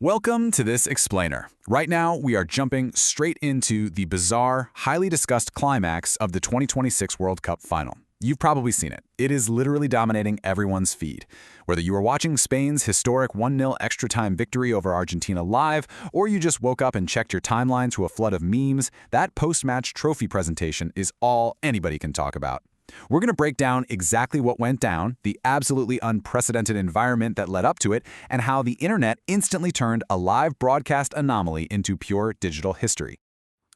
Welcome to this explainer. Right now, we are jumping straight into the bizarre, highly discussed climax of the 2026 World Cup final. You've probably seen it. It is literally dominating everyone's feed. Whether you are watching Spain's historic 1-0 extra-time victory over Argentina live, or you just woke up and checked your timeline to a flood of memes, that post-match trophy presentation is all anybody can talk about. We're going to break down exactly what went down, the absolutely unprecedented environment that led up to it, and how the internet instantly turned a live broadcast anomaly into pure digital history.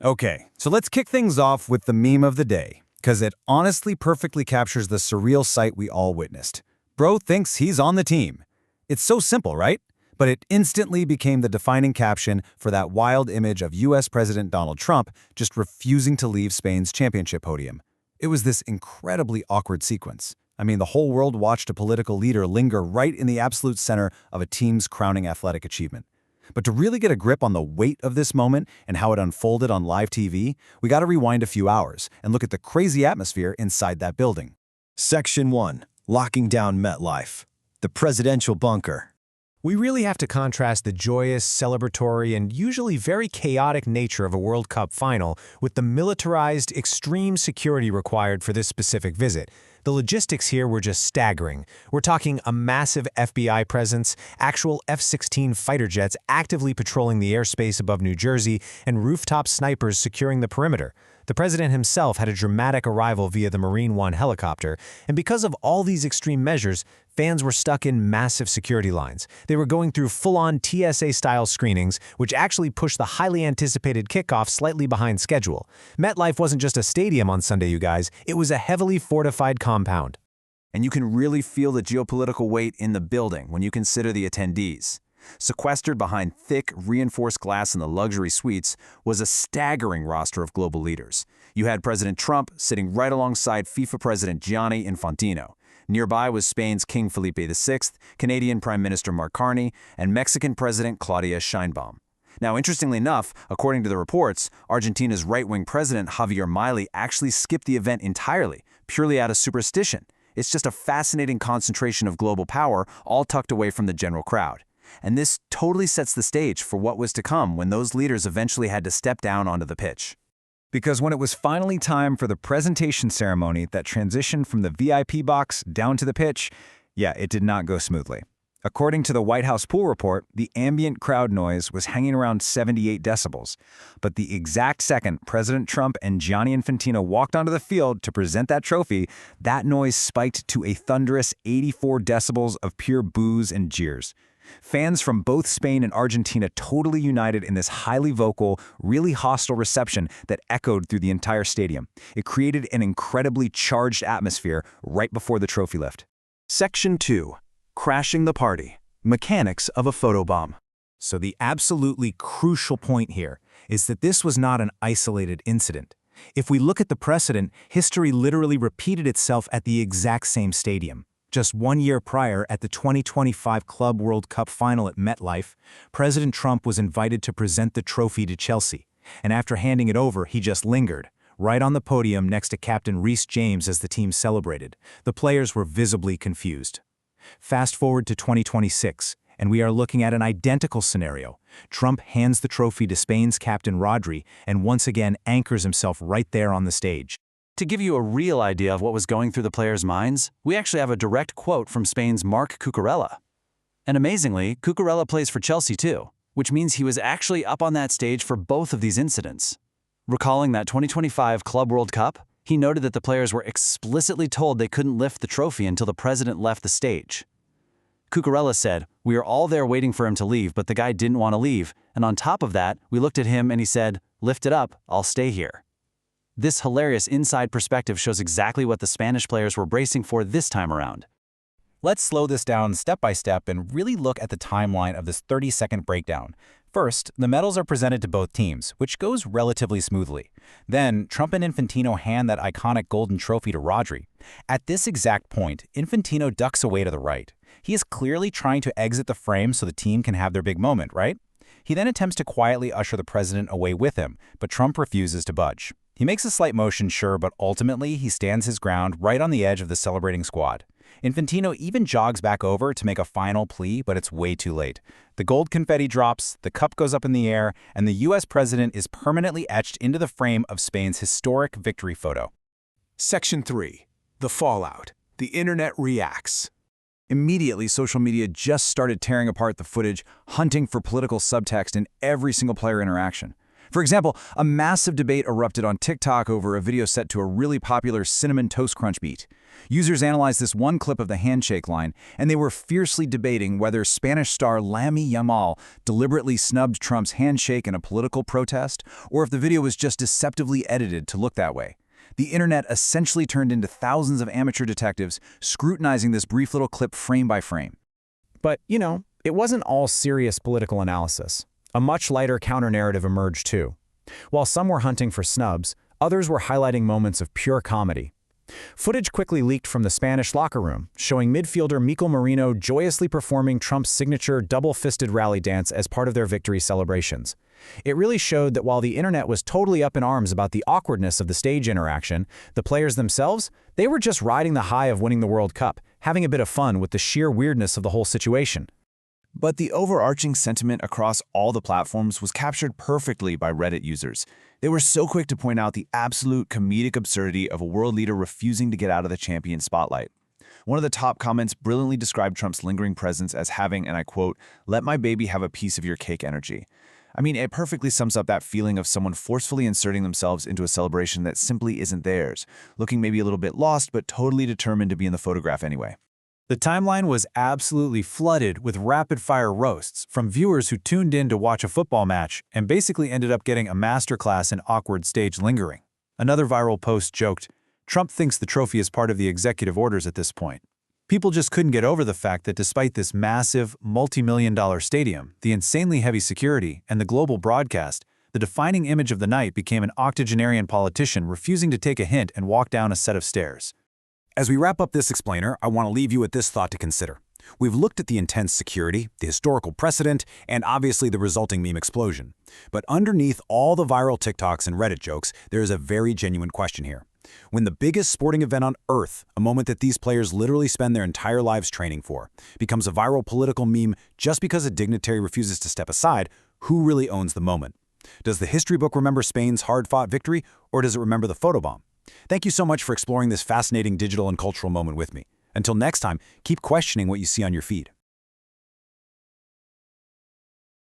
Okay, so let's kick things off with the meme of the day, because it honestly perfectly captures the surreal sight we all witnessed. Bro thinks he's on the team. It's so simple, right? But it instantly became the defining caption for that wild image of US President Donald Trump just refusing to leave Spain's championship podium. It was this incredibly awkward sequence. I mean, the whole world watched a political leader linger right in the absolute center of a team's crowning athletic achievement. But to really get a grip on the weight of this moment and how it unfolded on live TV, we got to rewind a few hours and look at the crazy atmosphere inside that building. Section 1. Locking down MetLife. The presidential bunker. We really have to contrast the joyous, celebratory, and usually very chaotic nature of a World Cup final with the militarized, extreme security required for this specific visit. The logistics here were just staggering. We're talking a massive FBI presence, actual F-16 fighter jets actively patrolling the airspace above New Jersey, and rooftop snipers securing the perimeter. The president himself had a dramatic arrival via the Marine One helicopter, and because of all these extreme measures, fans were stuck in massive security lines. They were going through full-on TSA-style screenings, which actually pushed the highly anticipated kickoff slightly behind schedule. MetLife wasn't just a stadium on Sunday, you guys. It was a heavily fortified compound. And you can really feel the geopolitical weight in the building when you consider the attendees. Sequestered behind thick, reinforced glass in the luxury suites was a staggering roster of global leaders. You had President Trump sitting right alongside FIFA President Gianni Infantino. Nearby was Spain's King Felipe VI, Canadian Prime Minister Mark Carney, and Mexican President Claudia Sheinbaum. Now, interestingly enough, according to the reports, Argentina's right-wing president Javier Milei actually skipped the event entirely, purely out of superstition. It's just a fascinating concentration of global power, all tucked away from the general crowd. And this totally sets the stage for what was to come when those leaders eventually had to step down onto the pitch. Because when it was finally time for the presentation ceremony that transitioned from the VIP box down to the pitch, it did not go smoothly. According to the White House pool report, the ambient crowd noise was hanging around 78 decibels. But the exact second President Trump and Gianni Infantino walked onto the field to present that trophy, that noise spiked to a thunderous 84 decibels of pure boos and jeers. Fans from both Spain and Argentina totally united in this highly vocal, really hostile reception that echoed through the entire stadium. It created an incredibly charged atmosphere right before the trophy lift. Section 2. Crashing the party. Mechanics of a photobomb. So the absolutely crucial point here is that this was not an isolated incident. If we look at the precedent, history literally repeated itself at the exact same stadium. Just 1 year prior, at the 2025 Club World Cup final at MetLife, President Trump was invited to present the trophy to Chelsea. And after handing it over, he just lingered, right on the podium next to Captain Reece James as the team celebrated. The players were visibly confused. Fast forward to 2026, and we are looking at an identical scenario. Trump hands the trophy to Spain's Captain Rodri and once again anchors himself right there on the stage. To give you a real idea of what was going through the players' minds, we actually have a direct quote from Spain's Marc Cucurella. And amazingly, Cucurella plays for Chelsea too, which means he was actually up on that stage for both of these incidents. Recalling that 2025 Club World Cup, he noted that the players were explicitly told they couldn't lift the trophy until the president left the stage. Cucurella said, "We are all there waiting for him to leave, but the guy didn't want to leave, and on top of that, we looked at him and he said, 'Lift it up, I'll stay here.'" This hilarious inside perspective shows exactly what the Spanish players were bracing for this time around. Let's slow this down step by step and really look at the timeline of this 30-second breakdown. First, the medals are presented to both teams, which goes relatively smoothly. Then, Trump and Infantino hand that iconic golden trophy to Rodri. At this exact point, Infantino ducks away to the right. He is clearly trying to exit the frame so the team can have their big moment, right? He then attempts to quietly usher the president away with him, but Trump refuses to budge. He makes a slight motion, sure, but ultimately he stands his ground right on the edge of the celebrating squad. Infantino even jogs back over to make a final plea, but it's way too late. The gold confetti drops, the cup goes up in the air, and the U.S. president is permanently etched into the frame of Spain's historic victory photo. Section 3. The fallout. The internet reacts. Immediately, social media just started tearing apart the footage, hunting for political subtext in every single player interaction. For example, a massive debate erupted on TikTok over a video set to a really popular Cinnamon Toast Crunch beat. Users analyzed this one clip of the handshake line, and they were fiercely debating whether Spanish star Lamine Yamal deliberately snubbed Trump's handshake in a political protest, or if the video was just deceptively edited to look that way. The internet essentially turned into thousands of amateur detectives scrutinizing this brief little clip frame by frame. But, it wasn't all serious political analysis. A much lighter counter-narrative emerged too. While some were hunting for snubs, others were highlighting moments of pure comedy. Footage quickly leaked from the Spanish locker room, showing midfielder Mikel Merino joyously performing Trump's signature double-fisted rally dance as part of their victory celebrations. It really showed that while the internet was totally up in arms about the awkwardness of the stage interaction, the players themselves, they were just riding the high of winning the World Cup, having a bit of fun with the sheer weirdness of the whole situation. But the overarching sentiment across all the platforms was captured perfectly by Reddit users. They were so quick to point out the absolute comedic absurdity of a world leader refusing to get out of the champion spotlight. One of the top comments brilliantly described Trump's lingering presence as having, and I quote, "let my baby have a piece of your cake" energy. I mean, it perfectly sums up that feeling of someone forcefully inserting themselves into a celebration that simply isn't theirs, looking maybe a little bit lost but totally determined to be in the photograph anyway. The timeline was absolutely flooded with rapid-fire roasts from viewers who tuned in to watch a football match and basically ended up getting a masterclass in awkward stage lingering. Another viral post joked, "Trump thinks the trophy is part of the executive orders at this point." People just couldn't get over the fact that despite this massive, multi-million-dollar stadium, the insanely heavy security, and the global broadcast, the defining image of the night became an octogenarian politician refusing to take a hint and walk down a set of stairs. As we wrap up this explainer, I want to leave you with this thought to consider. We've looked at the intense security, the historical precedent, and obviously the resulting meme explosion. But underneath all the viral TikToks and Reddit jokes, there is a very genuine question here. When the biggest sporting event on Earth, a moment that these players literally spend their entire lives training for, becomes a viral political meme just because a dignitary refuses to step aside, who really owns the moment? Does the history book remember Spain's hard-fought victory, or does it remember the photobomb? Thank you so much for exploring this fascinating digital and cultural moment with me. Until next time, keep questioning what you see on your feed.